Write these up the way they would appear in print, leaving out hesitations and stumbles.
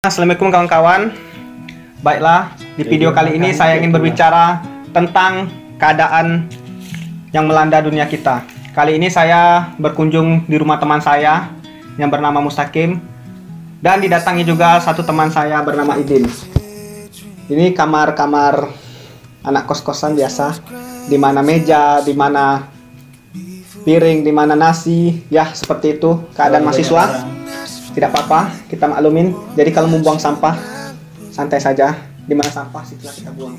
Assalamualaikum kawan-kawan. Baiklah, di video kali ini saya ingin berbicara tentang keadaan yang melanda dunia kita. Kali ini saya berkunjung di rumah teman saya yang bernama Mustaqim, dan didatangi juga satu teman saya bernama Idin. Ini kamar-kamar anak kos-kosan biasa, di mana meja, di mana piring, di mana nasi, ya seperti itu keadaan mahasiswa. Tidak apa-apa, kita maklumin. Jadi kalau mau buang sampah, santai saja. Di mana sampah, situlah kita buang.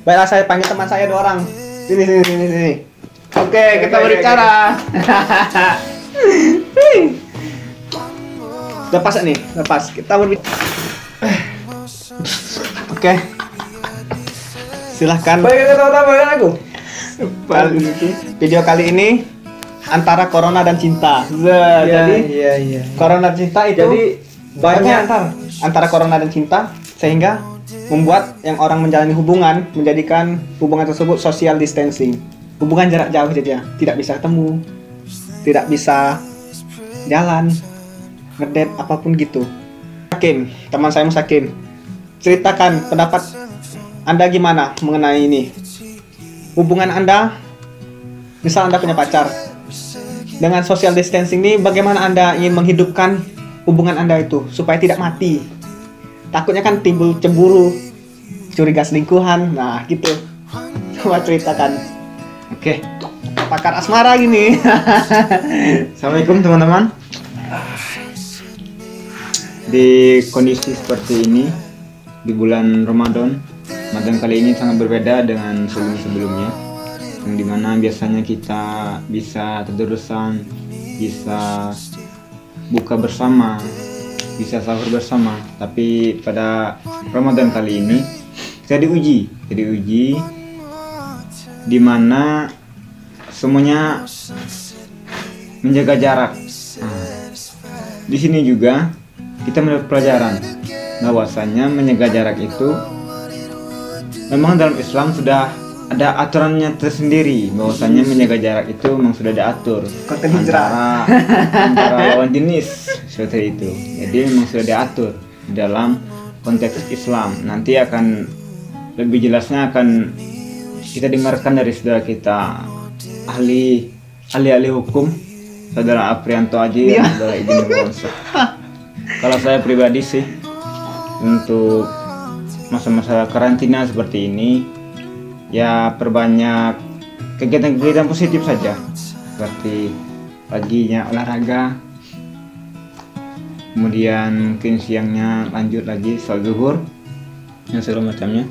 Baiklah, saya panggil teman saya 2 orang. Sini. Oke, kita berbicara. Lepas nih, lepas. Kita berbicara. Oke. Silahkan. Baik, kata aku. Video kali ini antara corona dan cinta. Iya. Corona dan cinta itu Jadi banyak antara corona dan cinta, sehingga membuat yang orang menjalani hubungan menjadikan hubungan tersebut social distancing. Hubungan jarak jauh saja, tidak bisa ketemu, tidak bisa jalan, ngedate apapun gitu. Hakim, teman saya Mustaqim, ceritakan pendapat Anda gimana mengenai ini. Hubungan Anda, misal Anda punya pacar, dengan social distancing ini, bagaimana Anda ingin menghidupkan hubungan Anda itu supaya tidak mati? Takutnya kan timbul cemburu, curiga selingkuhan, nah gitu. Coba ceritakan. Oke, pakar asmara gini. Assalamualaikum teman-teman. Di kondisi seperti ini, di bulan Ramadan kali ini sangat berbeda dengan sebelum-sebelumnya, yang dimana biasanya kita bisa terusan, bisa buka bersama, bisa sahur bersama. Tapi pada Ramadan kali ini saya diuji dimana semuanya menjaga jarak. Di sini juga kita mendapat pelajaran bahwasanya menjaga jarak itu memang dalam Islam sudah ada aturannya tersendiri, bahwasanya menjaga jarak itu memang sudah diatur antara lawan jenis seperti itu. Jadi memang sudah diatur di dalam konteks Islam. Nanti akan lebih jelasnya akan kita dengarkan dari saudara kita ahli hukum, saudara Aprianto Aji dan saudara Idin Nurwansyah. Kalau saya pribadi sih, untuk masa-masa karantina seperti ini, ya perbanyak kegiatan-kegiatan positif saja, seperti paginya olahraga, kemudian mungkin siangnya lanjut lagi sholat zuhur, yang segala macamnya.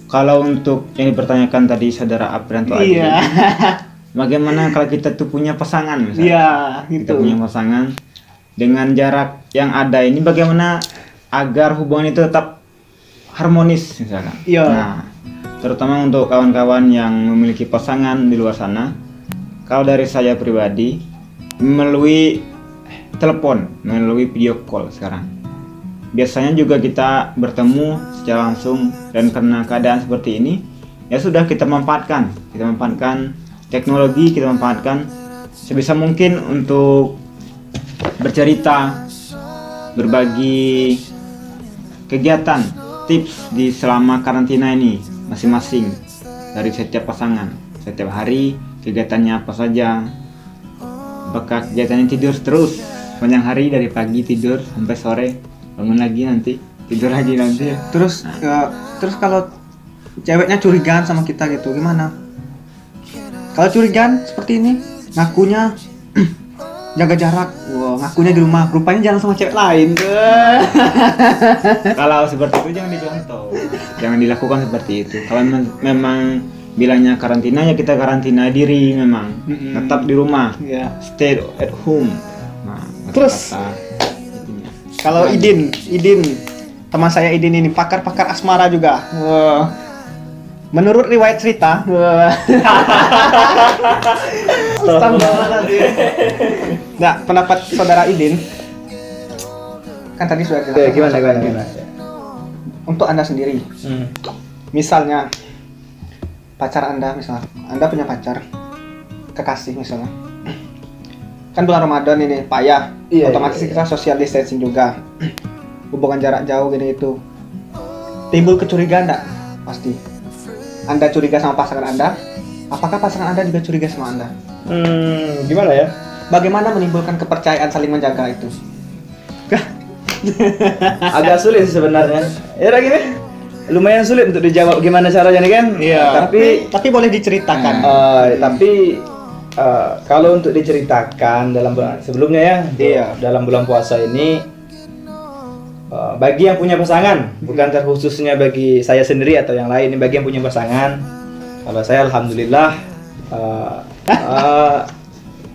Kalau untuk yang dipertanyakan tadi saudara Aprianto Adi, bagaimana kalau kita tuh punya pasangan misalnya, kita punya pasangan dengan jarak yang ada ini, bagaimana agar hubungan itu tetap harmonis misalkan. Nah, terutama untuk kawan-kawan yang memiliki pasangan di luar sana, kalau dari saya pribadi, melalui telepon, melalui video call sekarang, biasanya juga kita bertemu secara langsung, dan karena keadaan seperti ini, ya sudah kita manfaatkan teknologi, kita manfaatkan sebisa mungkin untuk bercerita, berbagi kegiatan, tips di selama karantina ini masing-masing dari setiap pasangan. Setiap hari kegiatannya apa saja, apakah kegiatannya tidur terus sepanjang hari, dari pagi tidur sampai sore, bangun lagi nanti tidur lagi nanti. Terus kalau ceweknya curigaan sama kita gitu, gimana? Kalau curigaan seperti ini, ngakunya jaga jarak, ngakunya di rumah, rupanya jalan sama cewek lain. Kalau seperti itu jangan dicontoh, jangan dilakukan seperti itu. Kalau memang bilangnya karantina, ya kita karantina diri, memang tetap di rumah, stay at home. Nah, terus kalau Idin, teman saya Idin ini pakar asmara juga. Menurut riwayat cerita, nah, pendapat saudara Idin kan tadi sudah jelas. Gimana? Untuk Anda sendiri, misalnya pacar Anda, Anda punya pacar, kekasih misalnya, kan bulan Ramadan ini payah, otomatis kita social distancing juga. hubungan jarak jauh gini itu, timbul kecurigaan enggak? Pasti. Anda curiga sama pasangan Anda, apakah pasangan Anda juga curiga sama Anda? Gimana ya? Bagaimana menimbulkan kepercayaan saling menjaga itu? Agak sulit sih sebenarnya. Ya gini, lumayan sulit untuk dijawab gimana caranya nih kan? Iya. Tapi boleh diceritakan. Tapi kalau untuk diceritakan dalam sebelumnya ya, Iya. dalam bulan puasa ini, bagi yang punya pasangan, bukan terkhususnya bagi saya sendiri atau yang lain, bagi yang punya pasangan, kalau saya alhamdulillah,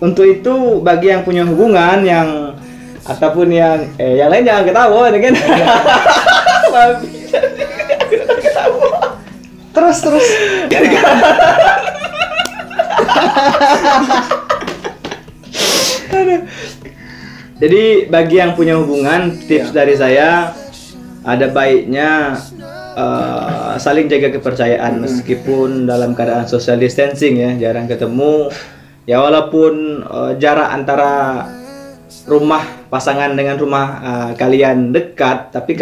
untuk itu bagi yang punya hubungan yang ataupun yang lain jangan ketawa nih kan. Terus. Jadi bagi yang punya hubungan, tips dari saya ada baiknya saling jaga kepercayaan meskipun dalam keadaan social distancing ya, jarang ketemu. Ya walaupun jarak antara rumah pasangan dengan rumah kalian dekat, tapi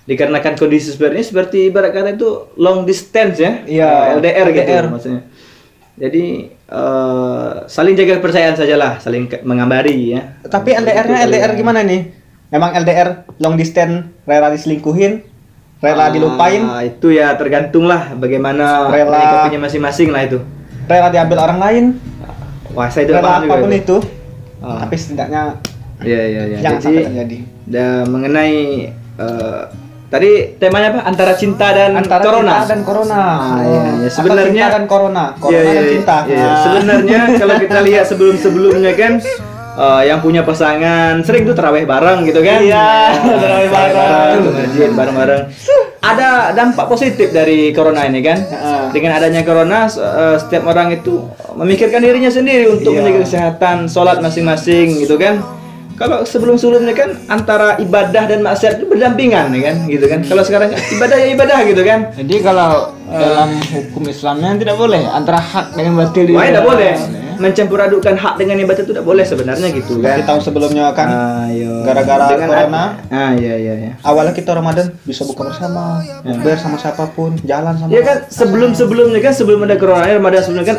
dikarenakan kondisi seperti ini, seperti ibarat kata itu long distance ya, LDR gitu maksudnya. Jadi saling jaga kepercayaan sajalah, saling mengabari ya. Tapi LDR gimana nih? Memang LDR long distance rela diselingkuhin, rela dilupain? Itu ya tergantung lah bagaimana menyikapinya masing-masing lah itu. Rela diambil orang lain? Wah, saya tidak rela paham juga apapun itu. Ah. Tapi setidaknya Iya. jangan sampai terjadi. Mengenai tadi temanya apa? Antara cinta dan corona. Cinta dan corona. Iya. Sebenarnya cinta dan corona. Corona dan cinta. Iya. Sebenarnya kalau kita lihat sebelumnya kan, yang punya pasangan sering tuh terawih bareng gitu kan? Iya, terawih bareng, ngajiin bareng-bareng. Ada dampak positif dari corona ini kan? Dengan adanya corona, setiap orang itu memikirkan dirinya sendiri untuk menjaga kesehatan, sholat masing-masing gitu kan? Kalau sebelum-sebelumnya kan antara ibadah dan maksiat itu berdampingan ya kan, gitu kan? Kalau sekarang ibadah ya ibadah gitu kan? Jadi kalau dalam hukum Islamnya tidak boleh antara hak dengan batil. Wah, tidak boleh. Mencampur adukan hak dengan ibadah itu tidak boleh sebenarnya gitu kan? Kita tahu sebelumnya kan gara-gara corona. Iya. Awalnya kita Ramadan bisa buka bersama, bukber sama siapapun, jalan sama. Iya kan, sebelum-sebelumnya kan, sebelum ada corona Ramadan sebelumnya kan,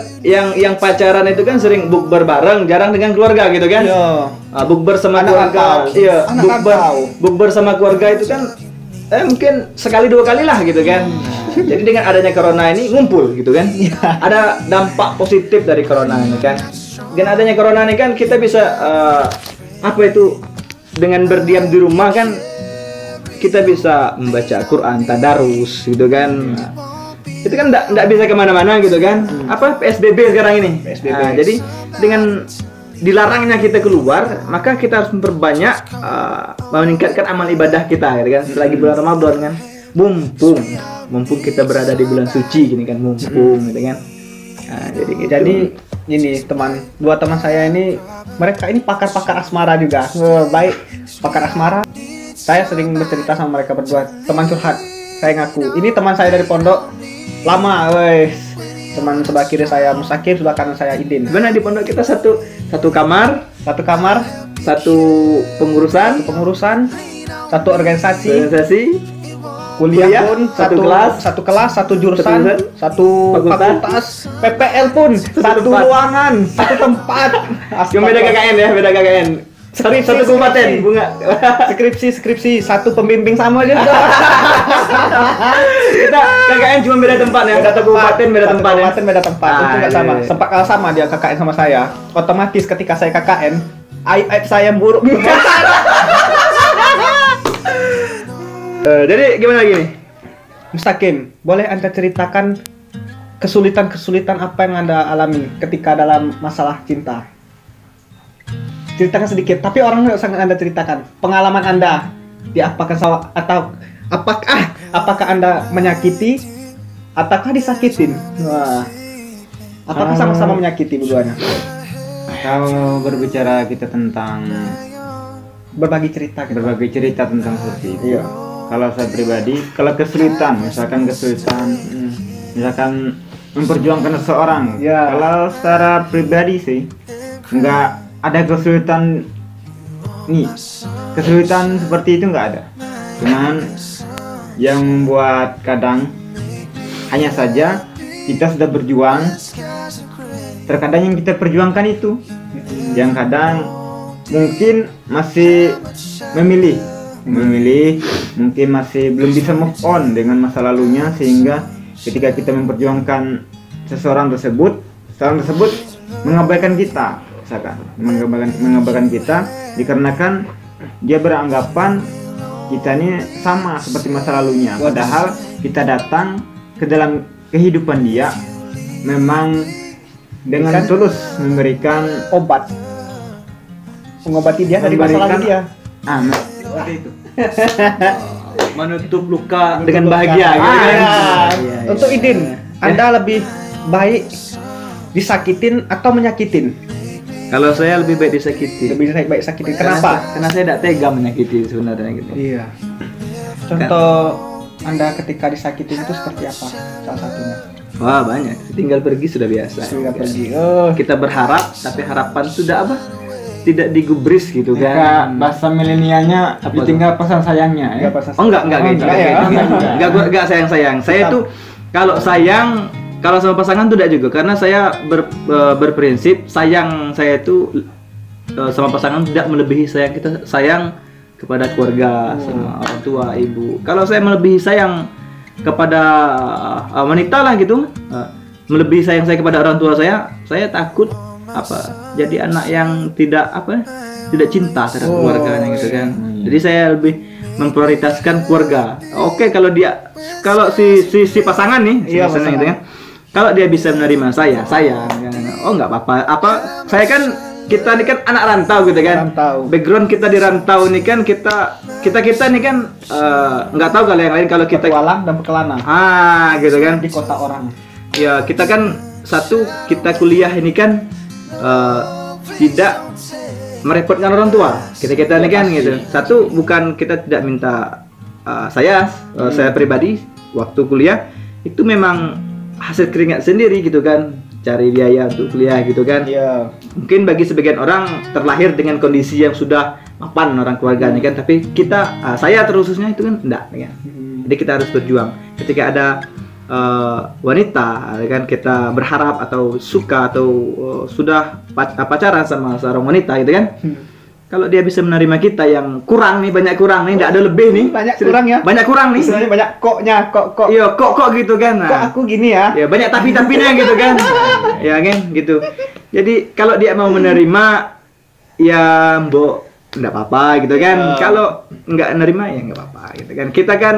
yang pacaran itu kan sering bukber bareng, jarang dengan keluarga gitu kan? Iya. Bukber sama keluarga. Iya, bukber sama keluarga itu kan mungkin sekali dua kali lah gitu kan. Jadi dengan adanya corona ini ngumpul gitu kan. Ada dampak positif dari corona ini kan. Dengan adanya corona ini kan kita bisa dengan berdiam di rumah kan kita bisa membaca Quran, tadarus gitu kan. Itu kan enggak bisa kemana-mana gitu kan. PSBB sekarang ini. Jadi dengan dilarangnya kita keluar, maka kita harus memperbanyak meningkatkan amal ibadah kita gitu kan. Selagi bulan Ramadan kan, mumpung kita berada di bulan suci gini kan, mumpung gitu kan. Jadi gitu. Jadi ini dua teman saya ini, mereka ini pakar-pakar asmara juga. Baik pakar asmara. Saya sering bercerita sama mereka berdua, teman curhat. Saya ngaku, ini teman saya dari pondok lama, wes. Teman sebelah kiri saya Musakir, sebelah kanan saya Idin. Benar, di pondok kita satu kamar, satu pengurusan, satu organisasi, kuliah pun satu kelas, satu jurusan, satu fakultas, PPL pun satu ruangan, satu tempat. Cuma beda KKN ya, beda KKN. Satu kabupaten bunga. Skripsi satu pembimbing sama juga. Kita KKN cuma beda tempat ya, satu kabupaten beda tempat. Itu nggak sama. Sempat kalah sama dia KKN sama saya. Otomatis ketika saya KKN, aib saya buruk. Jadi gimana lagi nih? Mustaqim, boleh Anda ceritakan kesulitan-kesulitan apa yang Anda alami ketika dalam masalah cinta? Ceritakan sedikit, tapi orang nggak usah Anda ceritakan. Pengalaman Anda diapakan atau apakah Anda menyakiti ataukah disakitin? Wah. Apakah sama-sama menyakiti keduanya? Kalau berbicara kita tentang berbagi cerita tentang seperti itu. Iya. Kalau saya pribadi, kalau kesulitan misalkan memperjuangkan seseorang. Ya. Kalau secara pribadi sih nggak ada kesulitan nih. kesulitan seperti itu nggak ada. Cuman yang membuat kadang hanya saja kita sudah berjuang, terkadang yang kita perjuangkan itu yang kadang mungkin masih memilih, mungkin masih belum bisa move on dengan masa lalunya, sehingga ketika kita memperjuangkan seseorang tersebut mengabaikan kita, misalkan mengabaikan kita dikarenakan dia beranggapan kita ini sama seperti masa lalunya, padahal kita datang ke dalam kehidupan dia memang dengan tulus memberikan obat, mengobati dia dari masa lalu dia. Seperti itu. Menutup luka dengan bahagia gitu kan. Iya. Untuk Idin, Anda lebih baik disakitin atau menyakitin? Kalau saya lebih baik disakiti. Lebih baik sakitin. Kenapa? Karena saya tidak tega menyakiti sebenarnya gitu. Iya. Contoh Anda ketika disakitin itu seperti apa? Salah satunya. Wah, banyak. Tinggal pergi sudah biasa. Sudah pergi. Oh, Kita berharap, tapi harapan sudah apa? Tidak digubris gitu Jika kan. bahasa milenialnya Apa ditinggal pesan sayangnya ya. Oh enggak gitu. enggak ya. Enggak sayang-sayang. Saya tuh kalau sayang, kalau sama pasangan tuh tidak juga, karena saya berprinsip sayang saya itu sama pasangan tidak melebihi sayang kepada keluarga, sama orang tua, ibu. Kalau saya melebihi sayang kepada wanita lah gitu, melebihi sayang saya kepada orang tua saya takut jadi anak yang tidak cinta terhadap keluarganya gitu kan. Jadi saya lebih memprioritaskan keluarga. Oke, kalau si pasangan nih, Iya, pasangan. gitu kan. Kalau dia bisa menerima saya, sayang. Oh nggak apa-apa. Saya kan, kita ini kan anak rantau gitu kan. Rantau. Background kita di rantau ini kan kita nih kan nggak tahu kalau yang lain, kalau kita petualang dan pekelana gitu kan. di kota orang. Ya kita kan kita kuliah ini kan tidak merepotkan orang tua. Kita nih kan gitu. Satu, bukan kita tidak minta saya pribadi waktu kuliah itu memang hasil keringat sendiri gitu kan, cari biaya untuk kuliah gitu kan. Iya. Mungkin bagi sebagian orang terlahir dengan kondisi yang sudah mapan orang keluarganya kan, tapi saya terkhususnya itu kan enggak kan. Jadi kita harus berjuang. Ketika ada wanita kan, kita berharap atau suka atau sudah pacaran sama seorang wanita gitu kan. Kalau dia bisa menerima kita yang kurang nih, banyak kurang nih, tidak ada lebih nih. Banyak kurang ya? Banyak kurang nih. Istilahnya banyak koknya, kok. Iya, kok gitu kan. Kok aku gini ya? Ya banyak tapi-tapinya gitu kan. Ya kan gitu. Jadi kalau dia mau menerima ya mbok enggak apa-apa gitu kan. Kalau enggak menerima ya enggak apa-apa gitu kan. Kita kan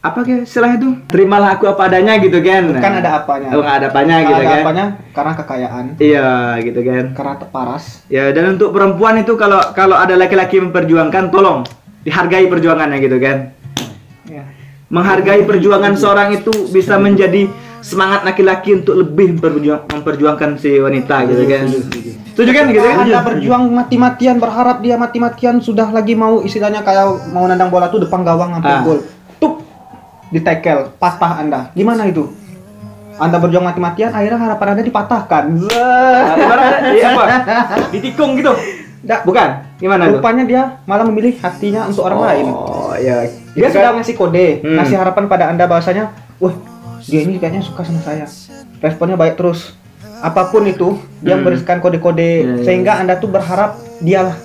istilahnya itu? Terimalah aku apa adanya gitu kan. Bukan ada apanya. Oh, nggak ada apanya gitu ada kan. apanya karena kekayaan. Iya gitu kan. Karena paras. Ya, dan untuk perempuan itu kalau ada laki-laki memperjuangkan, tolong dihargai perjuangannya gitu kan. Ya. Menghargai perjuangan seorang itu bisa menjadi semangat laki-laki untuk lebih memperjuangkan si wanita gitu kan. Setuju kan gitu kan? Anda berjuang mati-matian, berharap dia mati-matian, sudah lagi mau istilahnya kayak mau nendang bola tuh depan gawang sampai gol. Tup, ditekel, patah Anda. Gimana itu? Anda berjuang mati-matian, akhirnya harapan Anda dipatahkan. Iya apa? Ditikung gitu. Bukan? Gimana tuh? Rupanya dia malah memilih hatinya untuk orang lain. Oh, iya. Dia Gitu sudah kan? ngasih kode, ngasih harapan pada Anda bahwasanya, wah, dia ini kayaknya suka sama saya. Responnya baik terus. Apapun itu, dia memberikan kode-kode sehingga Anda tuh berharap dialah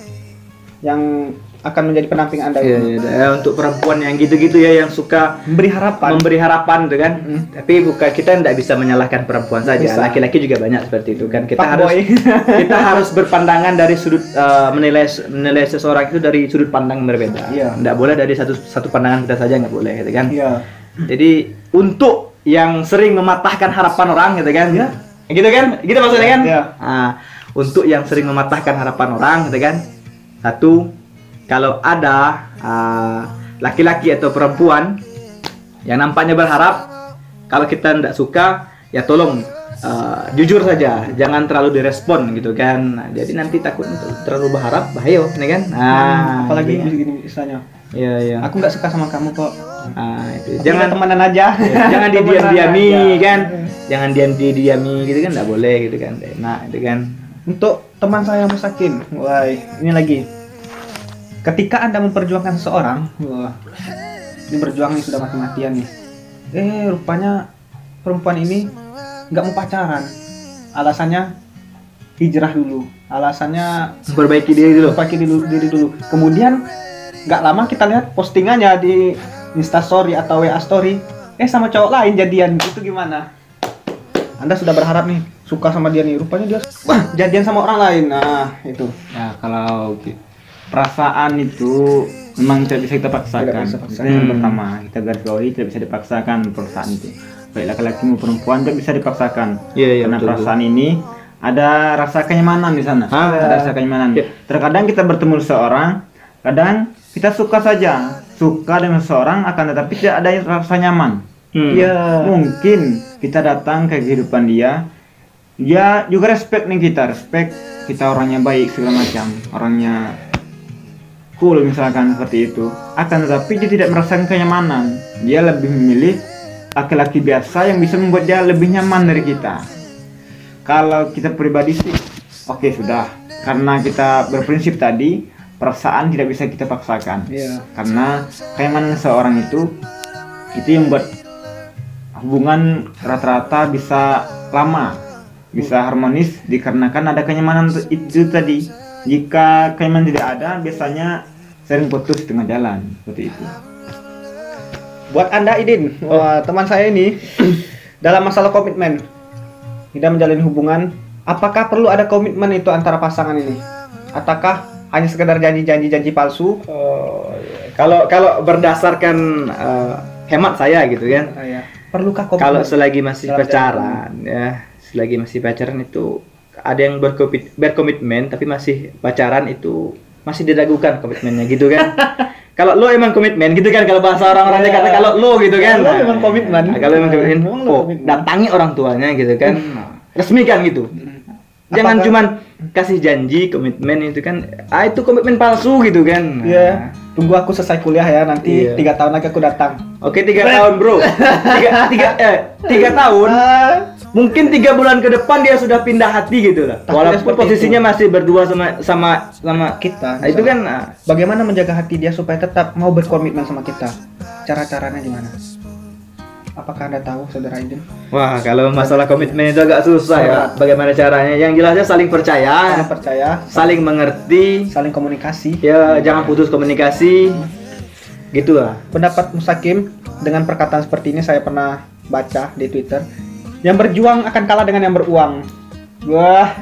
yang akan menjadi pendamping Anda. Iya, untuk perempuan yang gitu-gitu ya, yang suka Memberi harapan tuh kan. Tapi bukan, kita tidak bisa menyalahkan perempuan saja. Bisa. Laki-laki juga banyak seperti itu kan. Kita Fuckboy. kita harus berpandangan dari sudut menilai seseorang itu dari sudut pandang yang berbeda. Iya. Tidak boleh dari satu pandangan kita saja, nggak boleh gitu kan. Iya. Jadi untuk yang sering mematahkan harapan orang gitu kan. Iya. Gitu kan? Gitu maksudnya kan? Iya. Nah, untuk yang sering mematahkan harapan orang gitu kan. Satu, kalau ada laki-laki atau perempuan yang nampaknya berharap, kalau kita tidak suka, ya tolong jujur saja, jangan terlalu direspon gitu kan. Nah, jadi nanti takut terlalu berharap, bahaya nih kan. Apalagi intinya. begini istilahnya. Iya. Aku nggak suka sama kamu kok. Itu. Jangan temenan aja. Jangan Temenan didiam-diami aja. kan. Jangan didiami gitu kan, nggak boleh gitu kan. Nah, itu kan. Untuk teman saya Musakin, wah ini lagi. ketika Anda memperjuangkan seseorang, wah, ini berjuang nih sudah mati-matian nih. Rupanya perempuan ini nggak mau pacaran. Alasannya hijrah dulu. Alasannya Perbaiki diri dulu. diri dulu. Kemudian nggak lama kita lihat postingannya di Instastory atau WA Story. Sama cowok lain jadian. Itu gimana? Anda sudah berharap nih suka sama dia nih. Rupanya dia jadian sama orang lain. Nah, itu. Ya kalau perasaan itu memang tidak bisa kita paksakan. Tidak bisa paksakan. Itu yang pertama, kita garis bawahi tidak bisa dipaksakan perasaan itu. Baik laki-laki maupun perempuan tidak bisa dipaksakan. Iya, Karena betul, perasaan ini ada rasa kenyamanan di sana. Ada rasa kenyamanan. Iya. Terkadang kita bertemu seseorang, kadang kita suka saja, suka dengan seseorang, akan tetapi tidak ada rasa nyaman. Iya. Mungkin kita datang ke kehidupan dia juga respect kita orangnya baik segala macam, orangnya cool misalkan seperti itu. Akan tetapi dia tidak merasakan kenyamanan. Dia lebih memilih laki-laki biasa yang bisa membuat dia lebih nyaman dari kita. Kalau kita pribadi sih, oke sudah. Karena kita berprinsip tadi, perasaan tidak bisa kita paksakan. Iya. Karena kenyamanan seorang itu yang membuat hubungan rata-rata bisa lama, bisa harmonis dikarenakan ada kenyamanan itu tadi. Jika kenyamanan tidak ada, biasanya sering putus di tengah jalan seperti itu. Buat Anda Idin, teman saya ini dalam masalah komitmen, tidak menjalin hubungan, apakah perlu ada komitmen itu antara pasangan ini? Ataukah hanya sekedar janji palsu? Kalau berdasarkan hemat saya gitu kan. Perlukah komitmen? Kalau selagi masih pacaran ya, selagi masih pacaran itu ada yang berkomitmen tapi masih pacaran itu masih diragukan komitmennya gitu kan. Kalau lo emang komitmen gitu kan, kalau bahasa orang-orang kata kalau lo gitu kan. Kalau emang komitmen. Kalau emang komitmen, datangi orang tuanya gitu kan. Resmikan gitu. Jangan cuman kasih janji komitmen itu kan, itu komitmen palsu gitu kan. Iya. Tunggu aku selesai kuliah ya, nanti 3 tahun lagi aku datang. Oke, 3 tahun bro. 3 tahun. Mungkin 3 bulan ke depan dia sudah pindah hati gitu lah. Walaupun posisinya masih berdua sama kita. Itu kan bagaimana menjaga hati dia supaya tetap mau berkomitmen sama kita? Cara-caranya gimana? Apakah Anda tahu, Saudara Idin? Wah, kalau masalah komitmen itu agak susah ya. Bagaimana caranya? Yang jelasnya saling percaya, saling mengerti, saling komunikasi. Ya, jangan putus komunikasi. Gitu lah. Pendapat Musakim dengan perkataan seperti ini saya pernah baca di Twitter. Yang berjuang akan kalah dengan yang beruang. Wah.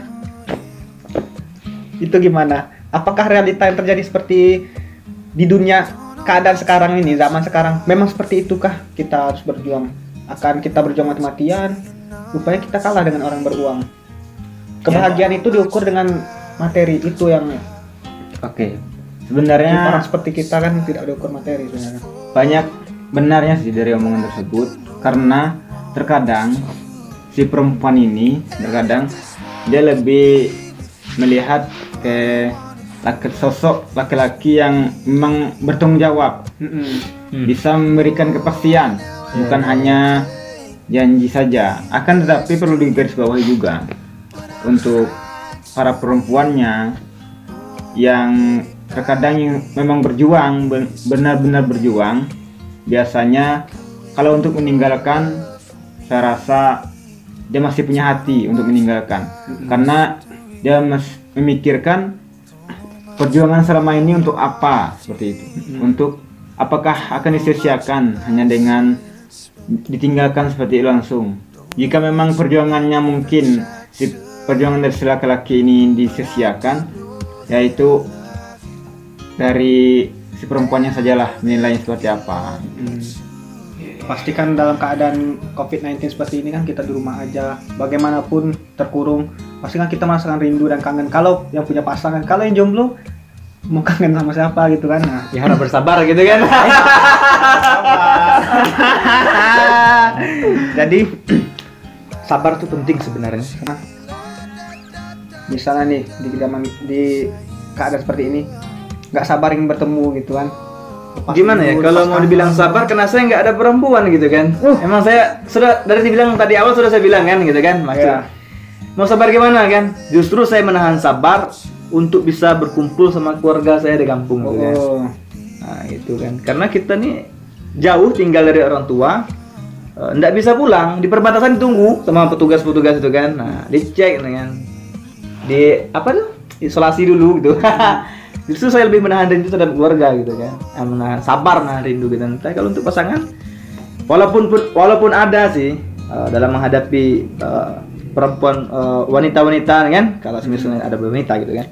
Itu gimana? Apakah realita yang terjadi seperti di dunia keadaan sekarang ini, zaman sekarang memang seperti itukah? Kita harus berjuang, akan kita berjuang mati-matian, rupanya kita kalah dengan orang beruang. Kebahagiaan itu diukur dengan materi, itu yang sebenarnya orang seperti kita kan tidak diukur materi sebenarnya. Banyak benarnya sih dari omongan tersebut, karena terkadang si perempuan ini dia lebih melihat ke sosok laki-laki yang memang bertanggung jawab, bisa memberikan kepastian, bukan hanya janji saja. Akan tetapi perlu digarisbawahi juga untuk para perempuannya yang terkadang memang berjuang, benar-benar berjuang. Biasanya kalau untuk meninggalkan, saya rasa dia masih punya hati untuk meninggalkan, karena dia memikirkan perjuangan selama ini untuk apa, seperti itu. Untuk apakah akan disia-siakan hanya dengan ditinggalkan seperti itu langsung. Jika memang perjuangannya mungkin perjuangan dari laki-laki ini disia-siakan, yaitu dari si perempuannya sajalah menilainya seperti apa. Pastikan dalam keadaan COVID-19 seperti ini kan kita di rumah aja, bagaimanapun terkurung, pasti kan kita merasakan rindu dan kangen. Kalau yang punya pasangan, kalau yang jomblo mau kangen sama siapa gitu kan? Nah, ya harus bersabar gitu kan. Jadi sabar itu penting sebenarnya. Nah, misalnya nih di keadaan seperti ini, nggak sabar ingin bertemu gitu kan? Gimana ya kalau mau dibilang sabar, karena saya nggak ada perempuan gitu kan. Emang saya sudah dari dibilang tadi awal sudah saya bilang kan gitu kan, maksud mau sabar gimana kan? Justru saya menahan sabar untuk bisa berkumpul sama keluarga saya di kampung gitu kan. Oh. Nah itu kan, karena kita nih jauh tinggal dari orang tua, nggak bisa pulang, di perbatasan ditunggu sama petugas-petugas itu kan. Nah dicek kan, di apa tuh, isolasi dulu gitu. Justru saya lebih menahan rindu terhadap keluarga gitu kan, sabar nahan rindu gitu. Tapi kalau untuk pasangan, walaupun ada sih dalam menghadapi perempuan, wanita-wanita kan, kalau misalnya ada wanita gitu kan,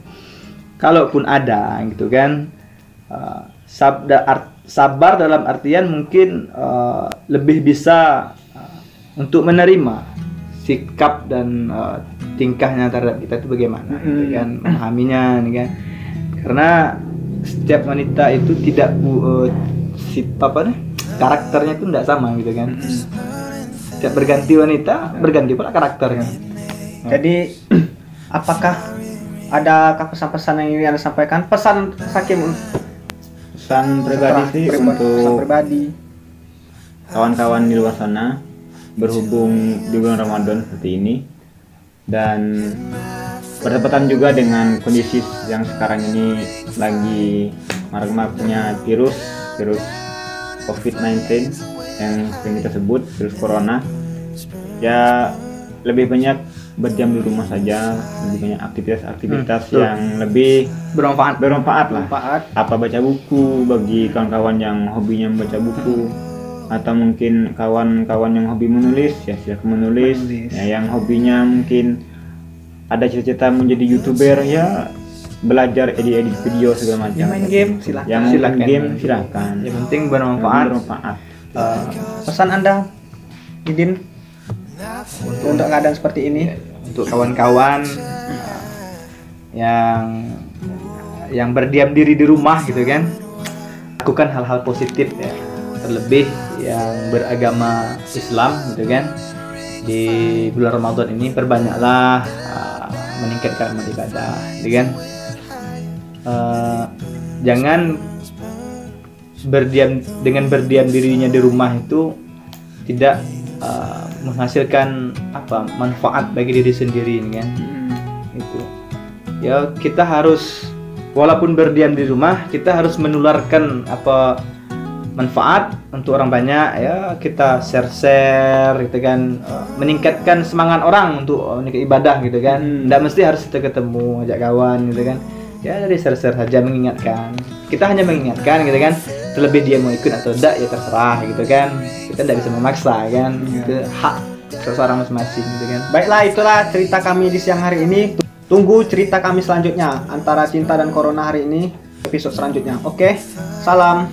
kalaupun ada gitu kan, sabar dalam artian mungkin lebih bisa untuk menerima sikap dan tingkahnya terhadap kita itu bagaimana gitu kan, memahaminya nih kan, karena setiap wanita itu tidak karakternya itu tidak sama gitu kan. Setiap berganti wanita berganti pula karakternya. Jadi apakah ada pesan-pesan yang ingin Anda sampaikan? Pesan Sakim, Pesan pribadi sih pesan untuk pribadi. kawan-kawan di luar sana, berhubung di bulan Ramadan seperti ini dan bertepatan juga dengan kondisi yang sekarang ini lagi marak-maraknya virus COVID-19 yang sering kita sebut virus corona, ya lebih banyak berdiam di rumah saja, lebih banyak aktivitas yang lebih bermanfaat lah. Apa baca buku bagi kawan-kawan yang hobinya membaca buku, atau mungkin kawan-kawan yang hobi menulis, ya silakan menulis. Ya, yang hobinya mungkin ada cita-cita menjadi YouTuber, ya belajar edit video segala macam. Yang main game silakan. Yang main game silakan. Yang penting bermanfaat. Pesan Anda, Idin, untuk keadaan seperti ini, untuk kawan-kawan yang berdiam diri di rumah gitu kan, lakukan hal-hal positif ya, terlebih yang beragama Islam gitu kan. Di bulan Ramadan ini perbanyaklah meningkatkan amal ibadah gitu kan. Jangan berdiam dirinya di rumah itu tidak menghasilkan manfaat bagi diri sendiri kan. Itu ya, kita harus walaupun berdiam di rumah, kita harus menularkan manfaat untuk orang banyak ya. Kita share gitu kan, meningkatkan semangat orang untuk ibadah gitu kan. Nggak mesti harus kita ketemu, ajak kawan gitu kan. Ya dari share saja, mengingatkan. Kita hanya mengingatkan gitu kan. Terlebih dia mau ikut atau tidak ya terserah gitu kan. Kita tidak bisa memaksa kan. Itu hak seseorang masing-masing gitu kan. Baiklah, itulah cerita kami di siang hari ini. Tunggu cerita kami selanjutnya antara cinta dan corona hari ini, episode selanjutnya. Oke, salam.